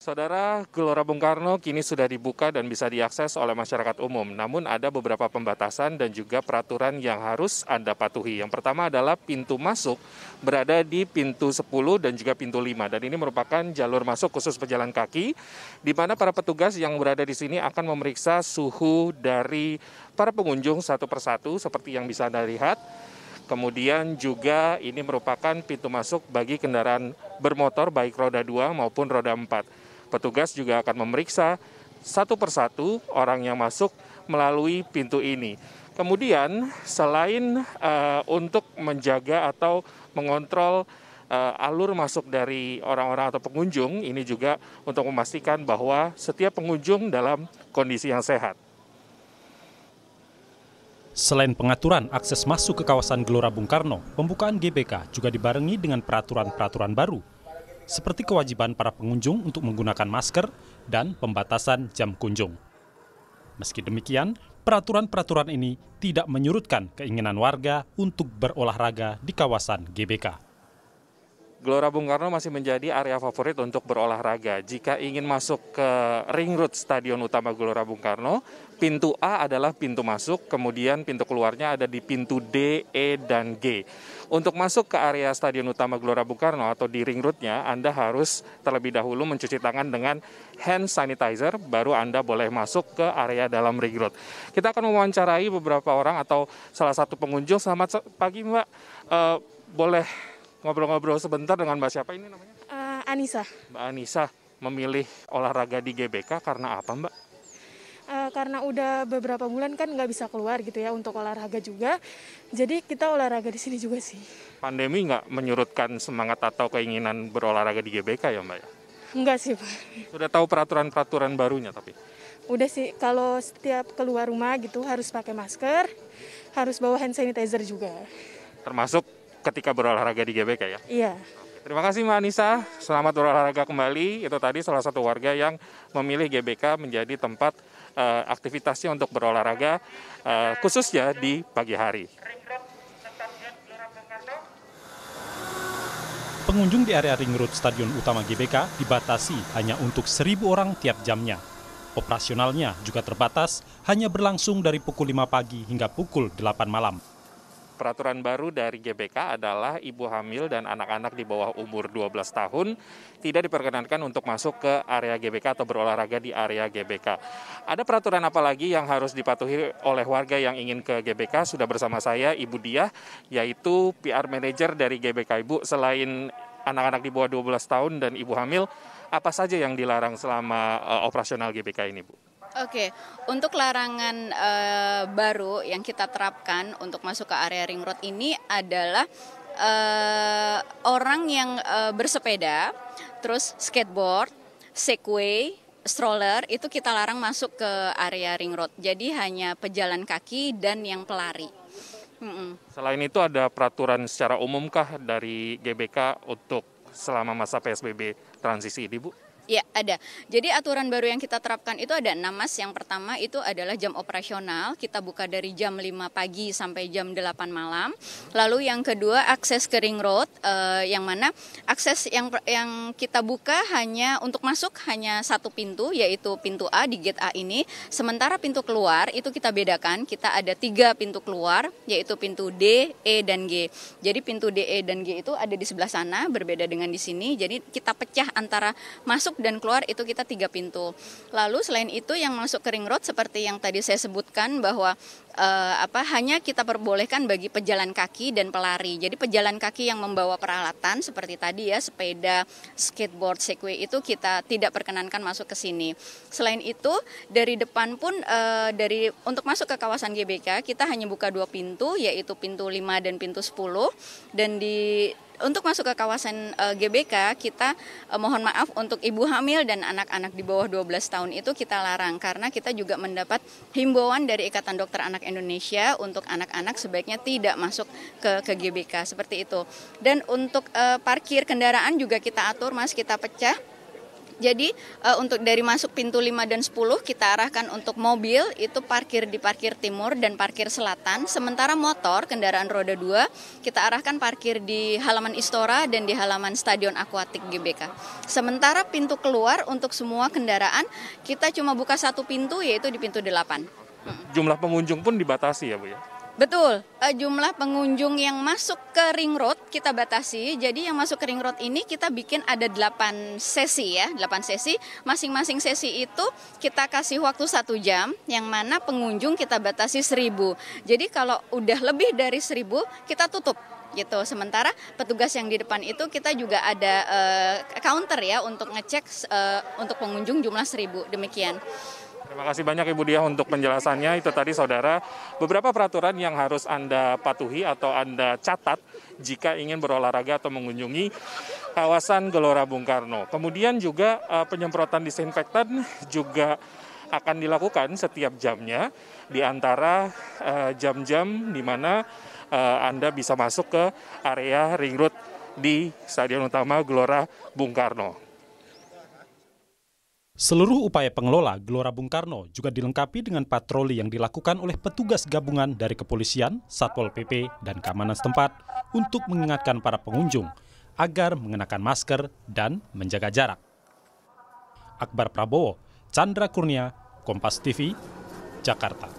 Saudara, Gelora Bung Karno kini sudah dibuka dan bisa diakses oleh masyarakat umum. Namun ada beberapa pembatasan dan juga peraturan yang harus Anda patuhi. Yang pertama adalah pintu masuk berada di pintu 10 dan juga pintu 5. Dan ini merupakan jalur masuk khusus pejalan kaki, di mana para petugas yang berada di sini akan memeriksa suhu dari para pengunjung satu persatu seperti yang bisa Anda lihat. Kemudian juga ini merupakan pintu masuk bagi kendaraan bermotor baik roda 2 maupun roda 4. Petugas juga akan memeriksa satu persatu orang yang masuk melalui pintu ini. Kemudian selain untuk menjaga atau mengontrol alur masuk dari orang-orang atau pengunjung, ini juga untuk memastikan bahwa setiap pengunjung dalam kondisi yang sehat. Selain pengaturan akses masuk ke kawasan Gelora Bung Karno, pembukaan GBK juga dibarengi dengan peraturan-peraturan baru, seperti kewajiban para pengunjung untuk menggunakan masker dan pembatasan jam kunjung. Meski demikian, peraturan-peraturan ini tidak menyurutkan keinginan warga untuk berolahraga di kawasan GBK. Gelora Bung Karno masih menjadi area favorit untuk berolahraga. Jika ingin masuk ke ring road Stadion Utama Gelora Bung Karno, pintu A adalah pintu masuk, kemudian pintu keluarnya ada di pintu D, E, dan G. Untuk masuk ke area Stadion Utama Gelora Bung Karno atau di ring roadnya, Anda harus terlebih dahulu mencuci tangan dengan hand sanitizer, baru Anda boleh masuk ke area dalam ring road. Kita akan mewawancarai beberapa orang atau salah satu pengunjung. Selamat pagi, Mbak. Boleh ngobrol-ngobrol sebentar dengan Mbak siapa ini namanya? Anissa. Mbak Anissa memilih olahraga di GBK karena apa, Mbak? Karena udah beberapa bulan kan nggak bisa keluar gitu ya untuk olahraga juga. Jadi kita olahraga di sini juga sih. Pandemi nggak menyurutkan semangat atau keinginan berolahraga di GBK ya, Mbak? Ya? Enggak sih, Pak. Sudah tahu peraturan-peraturan barunya tapi? Udah sih, kalau setiap keluar rumah gitu harus pakai masker, harus bawa hand sanitizer juga. Termasuk ketika berolahraga di GBK ya? Iya. Terima kasih Mbak Anissa, selamat berolahraga kembali. Itu tadi salah satu warga yang memilih GBK menjadi tempat aktivitasnya untuk berolahraga, khususnya di pagi hari. Pengunjung di area ring road Stadion Utama GBK dibatasi hanya untuk 1.000 orang tiap jamnya. Operasionalnya juga terbatas, hanya berlangsung dari pukul 5 pagi hingga pukul 8 malam. Peraturan baru dari GBK adalah ibu hamil dan anak-anak di bawah umur 12 tahun tidak diperkenankan untuk masuk ke area GBK atau berolahraga di area GBK. Ada peraturan apa lagi yang harus dipatuhi oleh warga yang ingin ke GBK? Sudah bersama saya Ibu Diah, yaitu PR Manager dari GBK. Ibu, selain anak-anak di bawah 12 tahun dan ibu hamil, apa saja yang dilarang selama operasional GBK ini, Bu? Oke, untuk larangan baru yang kita terapkan untuk masuk ke area ring road ini adalah orang yang bersepeda, terus skateboard, segway, stroller itu kita larang masuk ke area ring road. Jadi hanya pejalan kaki dan yang pelari. Selain itu ada peraturan secara umumkah dari GBK untuk selama masa PSBB transisi ini, Bu? Ya, ada. Jadi aturan baru yang kita terapkan itu ada 6, Mas. Yang pertama itu adalah jam operasional. Kita buka dari jam 5 pagi sampai jam 8 malam. Lalu yang kedua akses ke ring road, yang mana akses yang kita buka hanya untuk masuk hanya satu pintu, yaitu pintu A di gate A ini. Sementara pintu keluar itu kita bedakan. Kita ada 3 pintu keluar, yaitu pintu D, E, dan G. Jadi pintu D, E, dan G itu ada di sebelah sana, berbeda dengan di sini. Jadi kita pecah antara masuk dan keluar itu kita 3 pintu. Lalu selain itu yang masuk ke ring road seperti yang tadi saya sebutkan bahwa hanya kita perbolehkan bagi pejalan kaki dan pelari. Jadi pejalan kaki yang membawa peralatan seperti tadi ya, sepeda, skateboard, segway itu kita tidak perkenankan masuk ke sini. Selain itu dari depan pun untuk masuk ke kawasan GBK kita hanya buka 2 pintu, yaitu pintu 5 dan pintu 10, dan untuk masuk ke kawasan GBK, kita mohon maaf untuk ibu hamil dan anak-anak di bawah 12 tahun itu kita larang. Karena kita juga mendapat himbauan dari Ikatan Dokter Anak Indonesia untuk anak-anak sebaiknya tidak masuk ke GBK, seperti itu. Dan untuk parkir kendaraan juga kita atur, Mas, kita pecah. Jadi untuk dari masuk pintu 5 dan 10 kita arahkan untuk mobil itu parkir di parkir timur dan parkir selatan. Sementara motor kendaraan roda 2 kita arahkan parkir di halaman Istora dan di halaman Stadion Akuatik GBK. Sementara pintu keluar untuk semua kendaraan kita cuma buka satu pintu yaitu di pintu 8. Jumlah pengunjung pun dibatasi ya Bu ya? Betul, jumlah pengunjung yang masuk ke ring road kita batasi. Jadi yang masuk ke ring road ini kita bikin ada 8 sesi ya, 8 sesi. Masing-masing sesi itu kita kasih waktu 1 jam, yang mana pengunjung kita batasi 1.000. Jadi kalau udah lebih dari 1.000 kita tutup gitu. Sementara petugas yang di depan itu kita juga ada counter ya untuk ngecek untuk pengunjung jumlah 1.000, demikian. Terima kasih banyak Ibu Diah untuk penjelasannya. Itu tadi saudara beberapa peraturan yang harus Anda patuhi atau Anda catat jika ingin berolahraga atau mengunjungi kawasan Gelora Bung Karno. Kemudian juga penyemprotan disinfektan juga akan dilakukan setiap jamnya di antara jam-jam di mana Anda bisa masuk ke area ring road di Stadion Utama Gelora Bung Karno. Seluruh upaya pengelola Gelora Bung Karno juga dilengkapi dengan patroli yang dilakukan oleh petugas gabungan dari kepolisian, Satpol PP, dan keamanan setempat untuk mengingatkan para pengunjung agar mengenakan masker dan menjaga jarak. Akbar Prabowo, Chandra Kurnia, Kompas TV, Jakarta.